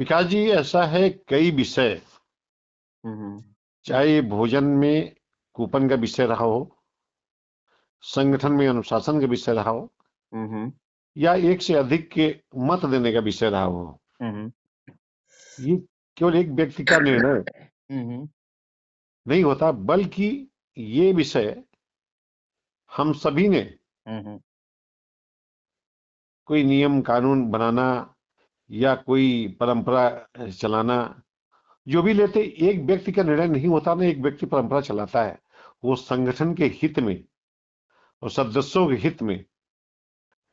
विकास जी, ऐसा है कई विषय, हम्म। चाहे भोजन में कूपन का विषय रहा हो, संगठन में अनुशासन का विषय रहा हो, हम्म। या एक से अधिक के मत देने का विषय रहा हो, हम्म। ये केवल एक व्यक्ति का निर्णय हम्म। नहीं होता, बल्कि ये विषय हम सभी ने हम्म। कोई नियम कानून बनाना या कोई परंपरा चलाना, जो भी लेते, एक व्यक्ति का निर्णय नहीं होता ना, एक व्यक्ति परंपरा चलाता है। वो संगठन के हित में और सदस्यों के हित में।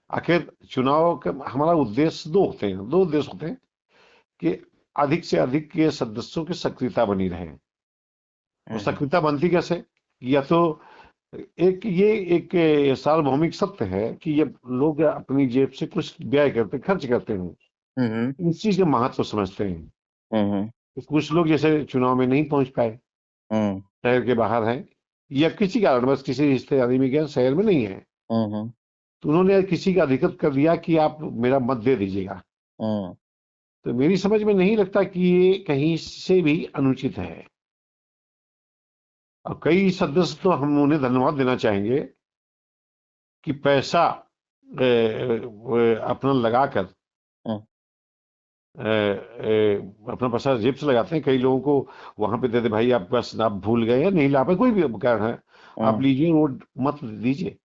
आखिर चुनाव का हमारा उद्देश्य दो उद्देश्य होते हैं कि अधिक से अधिक के सदस्यों की सक्रियता बनी रहे। और हम्म। सक्रियता बनती कैसे? या तो एक सार्वभौमिक सत्य है कि ये लोग अपनी जेब से कुछ व्यय करते, खर्च करते हैं, हम्म। इस चीज का महत्व समझते हैं। हम्म। तो कुछ लोग जैसे चुनाव में नहीं पहुंच पाए, हम्म। शहर के बाहर हैं, या किसी कारण बस किसी रिश्तेदारी में गए, शहर में नहीं है, हम्म। तो उन्होंने किसी का अधिकृत कर दिया कि आप मेरा मत दे दीजिएगा। हम्म। तो मेरी समझ में नहीं लगता कि ये कहीं से भी अनुचित है। और कई सदस्य तो हम उन्हें धन्यवाद देना चाहेंगे कि पैसा अपना लगाकर, अपना पैसा जेब से लगाते हैं। कई लोगों को वहां पे दे दे, भाई आप बस आप भूल गए या नहीं ला पाए, कोई भी कारण है, आप हम्म। लीजिए वोट मत दीजिए।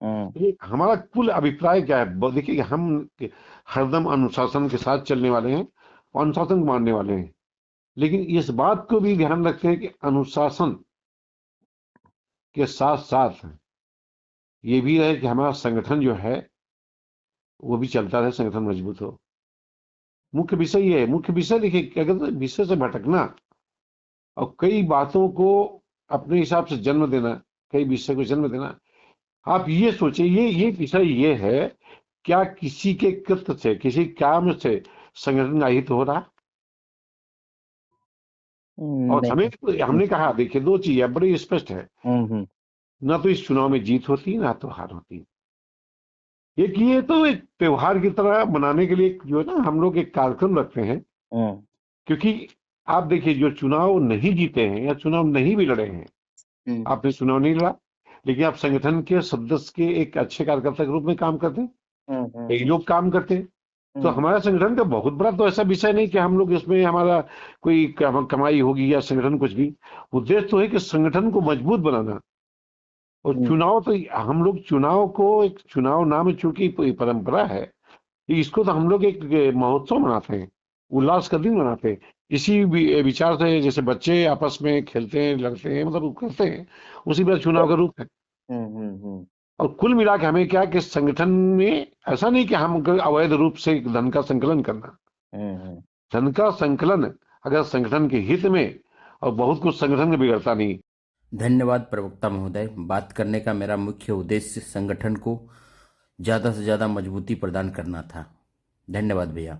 ये हमारा कुल अभिप्राय क्या है? देखिए, हम हरदम अनुशासन के साथ चलने वाले हैं और अनुशासन को मानने वाले हैं, लेकिन इस बात को भी ध्यान रखते हैं कि अनुशासन के साथ साथ ये भी है कि हमारा संगठन जो है वो भी चलता रहे, संगठन मजबूत हो। मुख्य विषय ये है। मुख्य विषय देखिए, अगर विषय से भटकना और कई बातों को अपने हिसाब से जन्म देना, कई विषय को जन्म देना, आप ये सोचिए, ये विषय ये है, क्या किसी के कृत्य से, किसी काम से संगठन का हित हो रहा? और हमें, नहीं। हमने कहा, देखिए, दो चीज है, बड़ी स्पष्ट है। हम्म। ना तो इस चुनाव में जीत होती, ना तो हार होती। एक ये तो एक त्योहार की तरह मनाने के लिए जो है ना, हम लोग एक कार्यक्रम रखते हैं। हम्म। क्योंकि आप देखिए, जो चुनाव नहीं जीते हैं या चुनाव नहीं भी लड़े हैं, हम्म। आपने चुनाव नहीं लड़ा, लेकिन आप संगठन के सदस्य के एक अच्छे कार्यकर्ता के रूप में काम करते हैं, कई लोग काम करते हैं। तो हम्म। हमारा संगठन का बहुत बड़ा तो ऐसा विषय नहीं कि हम लोग इसमें हमारा कोई कमाई होगी या संगठन कुछ भी। उद्देश्य तो है कि संगठन को मजबूत बनाना। और हम्म। चुनाव तो हम लोग चुनाव को, एक चुनाव नाम चूंकि परंपरा है, इसको तो हम लोग एक महोत्सव मनाते हैं, उल्लास का दिन मनाते हैं। इसी विचार से, जैसे बच्चे आपस में खेलते हैं, लड़ते हैं, मतलब करते हैं, उसी तरह चुनाव का रूप है। हम्म। और कुल मिला के हमें क्या कि संगठन में ऐसा नहीं कि हम अवैध रूप से धन का संकलन करना। हम्म। धन का संकलन अगर संगठन के हित में, और बहुत कुछ संगठन का बिगड़ता नहीं। धन्यवाद प्रवक्ता महोदय। बात करने का मेरा मुख्य उद्देश्य संगठन को ज़्यादा से ज़्यादा मजबूती प्रदान करना था। धन्यवाद भैया।